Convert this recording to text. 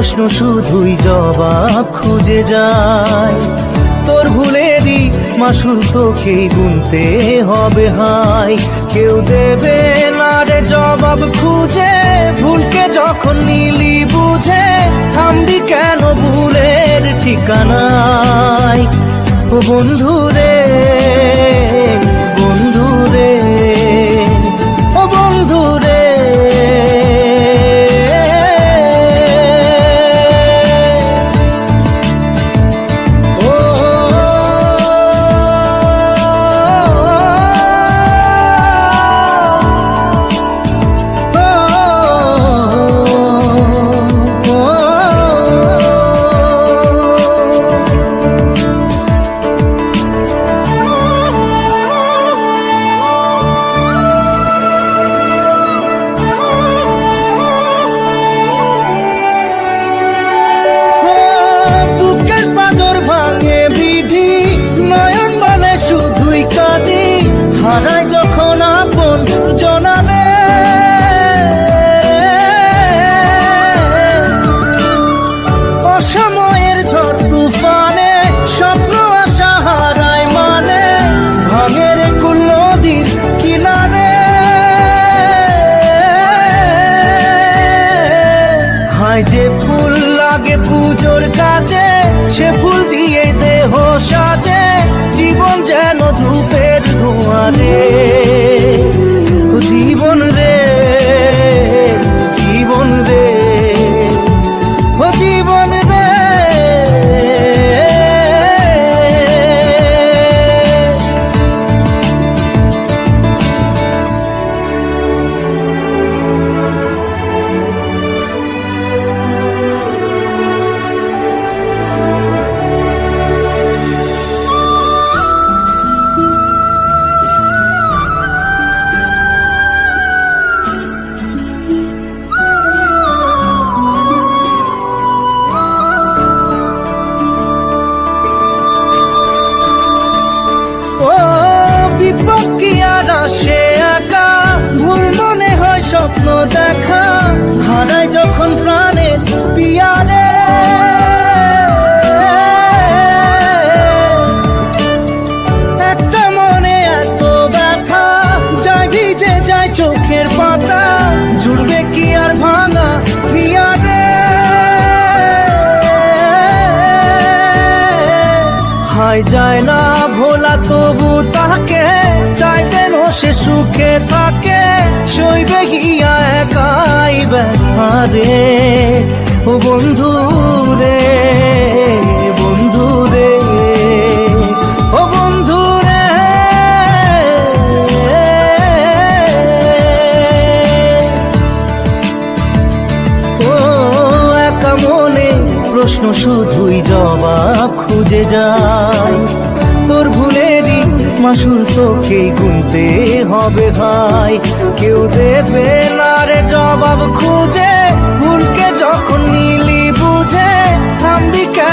প্রশ্ন শুধুই জবাব খুঁজে যায়। তোর ভুলেরই মাসুল তোকেই গুনতে হবে হাই। কেউ দেবে না রে জবাব খুঁজে, ভুলকে যখন নিলি বুঝে থামবি কেন ভুলের ঠিকানায়। ও বন্ধু রে, বন্ধু রে, ও বন্ধু রে। হারায় যখন আপন জনারে, অসময়ের ঝড় তুফানে স্বপ্ন আশা হারায় মানে, ভাঙের কুল নদীর কিনারে। হায় যে ফুল লাগে পুজোর কাজে, সে ফুল দিয়ে দেহ সাজে, জীবন যেন ধূপের ধোঁয়ারে। জীবন রে, জীবন রে, ও জীবন রে। সে একা ভুল মনে হয় স্বপ্ন দেখা, হারায় যখন প্রাণের পিয়ারে। একটা মনে এত ব্যথা যায় ভিজে যায় চোখের পাতা, জুড়বে কি আর ভাঙা পিয়ারে। হায় যায় না ভোলা তবু তাকে চাই যেন সে সুখে থাকে, সইবে গিয়া একাই ব্যথা রে। ও বন্ধু রে, বন্ধু রে, ও বন্ধু রে। ও একা মনে প্রশ্ন শুধুই জবাব খুঁজে যায়। তোর ভুলেরই মাসুল তোকেই গুনতে হবে ভাই। কেউ দেবে না রে জবাব খুঁজে, ভুলকে যখন নিলি বুঝে থামবি কেন